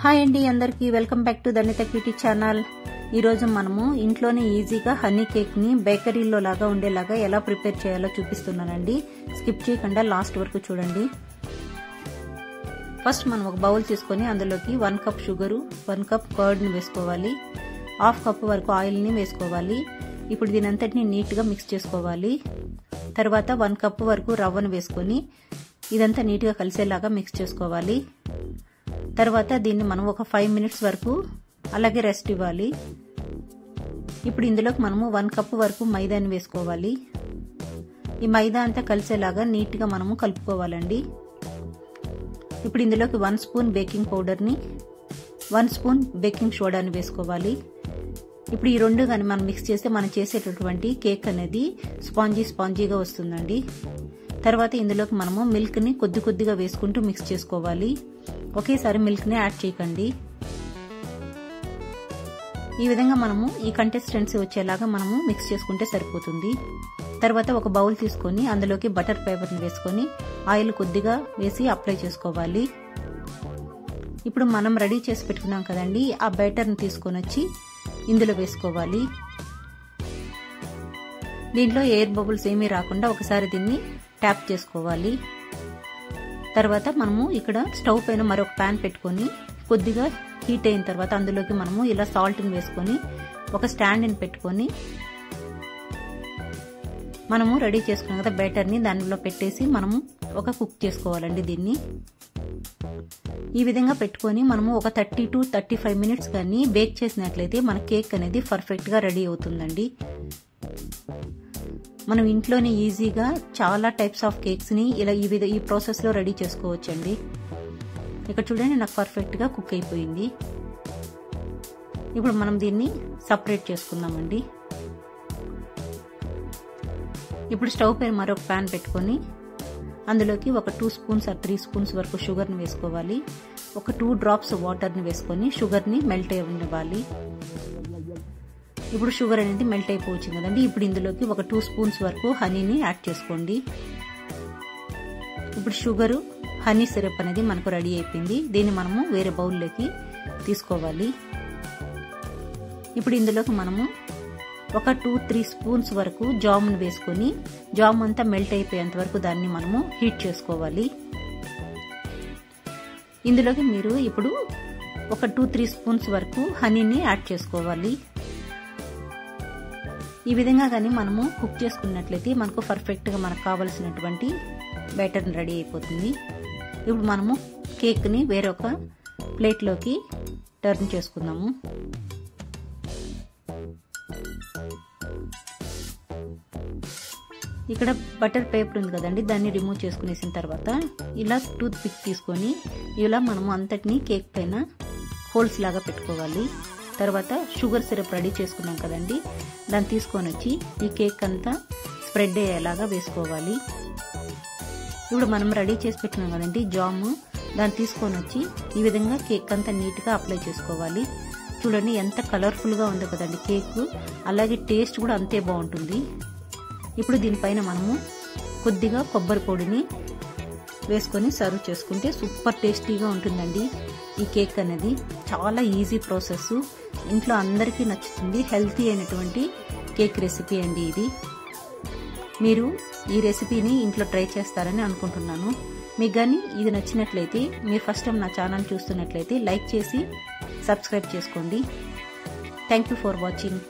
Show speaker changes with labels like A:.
A: Hi అండి అందరికీ welcome back to ధన్యత క్యూటీ ఛానల్. ఈ రోజు మనము ఇంట్లోనే ఈజీగా హనీ కేక్ ని బేకరీలో లాగా ఉండేలాగా ఎలా ప్రిపేర్ చేయాలో చూపిస్తున్నానండి. స్కిప్ చేయకుండా లాస్ట్ వరకు చూడండి. ఫస్ట్ మనం ఒక బౌల్ తీసుకొని అందులోకి 1 కప్ షుగరు, 1 కప్ కర్డ్ ని వేసుకోవాలి. 1/2 కప్ వరకు ఆయిల్ ని వేసుకోవాలి. ఇప్పుడు దీని అంతటిని నీట్ గా మిక్స్ చేసుకోవాలి. తర్వాత 1 కప్ వరకు రవ్వను వేసుకొని ఇదంతా నీట్ గా కలిసేలాగా మిక్స్ చేసుకోవాలి. తర్వాత దీన్ని మనం ఒక 5 మినిట్స్ వరకు అలాగే రెస్ట్ ఇవ్వాలి. ఇప్పుడు ఇందులోకి మనము 1 కప్ వరకు మైదాని వేసుకోవాలి. ఈ మైదా అంతా కలిసేలాగా నీట్ గా మనము కలుపుకోవాలండి. ఇప్పుడు ఇందులోకి 1 స్పూన్ బేకింగ్ పౌడర్ ని, 1 స్పూన్ బేకింగ్ సోడాని వేసుకోవాలి. ఇప్పుడు ఈ రెండు కానీ మనం మిక్స్ చేస్తే మనం చేసేటటువంటి కేక్ అనేది స్పాంజీగా వస్తుందండి. తర్వాత ఇందులోకి మనము మిల్క్ ని కొద్దిగా వేసుకుంటూ మిక్స్ చేసుకోవాలి. ఒకేసారి మిల్క్ ని యాడ్ చేయకండి. ఈ విధంగా మనము ఈ కన్సిస్టెన్సీ వచ్చేలాగా మనము మిక్స్ చేసుకుంటే సరిపోతుంది. తర్వాత ఒక బౌల్ తీసుకొని అందులోకి బటర్ పేపర్ ని వేసుకొని ఆయిల్ కొద్దిగా వేసి అప్లై చేసుకోవాలి. ఇప్పుడు మనం రెడీ చేసి పెట్టుకున్నాం కదండి, ఆ బ్యాటర్ ని తీసుకొని వచ్చి ఇందులో వేసుకోవాలి. దీంట్లో ఎయిర్ బబుల్స్ ఏమీ రాకుండా ఒకసారి దీన్ని ట్యాప్ చేసుకోవాలి. తర్వాత మనము ఇక్కడ స్టవ్ పైన మరొక ప్యాన్ పెట్టుకొని కొద్దిగా హీట్ అయిన తర్వాత అందులోకి మనము ఇలా సాల్ట్ ని వేసుకొని ఒక స్టాండ్ ని పెట్టుకొని మనము రెడీ చేసుకున్నాం కదా బ్యాటర్ ని దానిలో పెట్టేసి మనము ఒక కుక్ చేసుకోవాలండి. దీన్ని ఈ విధంగా పెట్టుకొని మనము ఒక 30 to 35 మినిట్స్ కానీ బేక్ చేసినట్లయితే మన కేక్ అనేది పర్ఫెక్ట్ గా రెడీ అవుతుందండి. మనం ఇంట్లోనే ఈజీగా చాలా టైప్స్ ఆఫ్ కేక్స్ ని ఇలా ఈ ప్రాసెస్ లో రెడీ చేసుకోవచ్చండి. ఇక్కడ చూడండి, నాకు పర్ఫెక్ట్ గా కుక్ అయిపోయింది. ఇప్పుడు మనం దీన్ని సపరేట్ చేసుకుందామండి. ఇప్పుడు స్టవ్ పైన మరొక ప్యాన్ పెట్టుకొని అందులోకి ఒక 2 స్పూన్స్ 3 స్పూన్స్ వరకు షుగర్ ని వేసుకోవాలి. ఒక 2 డ్రాప్స్ వాటర్ ని వేసుకొని షుగర్ ని మెల్ట్ అవ్వాలి. ఇప్పుడు షుగర్ అనేది మెల్ట్ అయిపోవచ్చు కదండి. ఇప్పుడు ఇందులోకి ఒక 2 స్పూన్స్ వరకు హనీని యాడ్ చేసుకోండి. ఇప్పుడు షుగర్ హనీ సిరప్ అనేది మనకు రెడీ అయిపోయింది. దీన్ని మనము వేరే బౌల్లోకి తీసుకోవాలి. ఇప్పుడు ఇందులోకి మనము ఒక 2-3 స్పూన్స్ వరకు జామున్ వేసుకొని జామ్ అంతా మెల్ట్ అయిపోయేంత వరకు దాన్ని మనము హీట్ చేసుకోవాలి. ఇందులోకి మీరు ఇప్పుడు ఒక 2-3 స్పూన్స్ వరకు హనీని యాడ్ చేసుకోవాలి. ఈ విధంగా కానీ మనము కుక్ చేసుకున్నట్లయితే మనకు పర్ఫెక్ట్ గా మనకు కావలసినటువంటి బ్యాటర్ రెడీ అయిపోతుంది. ఇప్పుడు మనము కేక్ ని వేరొక ప్లేట్ లోకి టర్న్ చేసుకుందాము. ఇక్కడ బటర్ పేపర్ ఉంది కదండి, దాన్ని రిమూవ్ చేసుకునేసిన తర్వాత ఇలా టూత్ పిక్ తీసుకొని ఇలా మనము అంతటిని కేక్ పైన హోల్స్ లాగా పెట్టుకోవాలి. తర్వాత షుగర్ సిరప్ రెడీ చేసుకున్నాం కదండి, దాన్ని తీసుకొని వచ్చి ఈ కేక్ అంతా స్ప్రెడ్ అయ్యేలాగా వేసుకోవాలి. ఇప్పుడు మనం రెడీ చేసి పెట్టుకున్నాం కదండి జాము, దాన్ని తీసుకొని వచ్చి ఈ విధంగా కేక్ అంతా నీట్ గా అప్లై చేసుకోవాలి. చూడండి ఎంత కలర్ఫుల్ గా ఉంది కదండి కేక్, అలాగే టేస్ట్ కూడా అంతే బాగుంటుంది. ఇప్పుడు దీనిపైన మనము కొద్దిగా కొబ్బరి పొడిని వేసుకొని సర్వ్ చేసుకుంటే సూపర్ టేస్టీగా ఉంటుందండి. ఈ కేక్ అనేది చాలా ఈజీ ప్రాసెస్, ఇంట్లో అందరికీ నచ్చుతుంది. హెల్తీ అయినటువంటి కేక్ రెసిపీ అండి ఇది. మీరు ఈ రెసిపీని ఇంట్లో ట్రై చేస్తారని అనుకుంటున్నాను. మీకు కానీ ఇది నచ్చినట్లయితే, మీరు ఫస్ట్ టైం నా ఛానల్ చూస్తున్నట్లయితే లైక్ చేసి సబ్స్క్రైబ్ చేసుకోండి. Thank you for watching.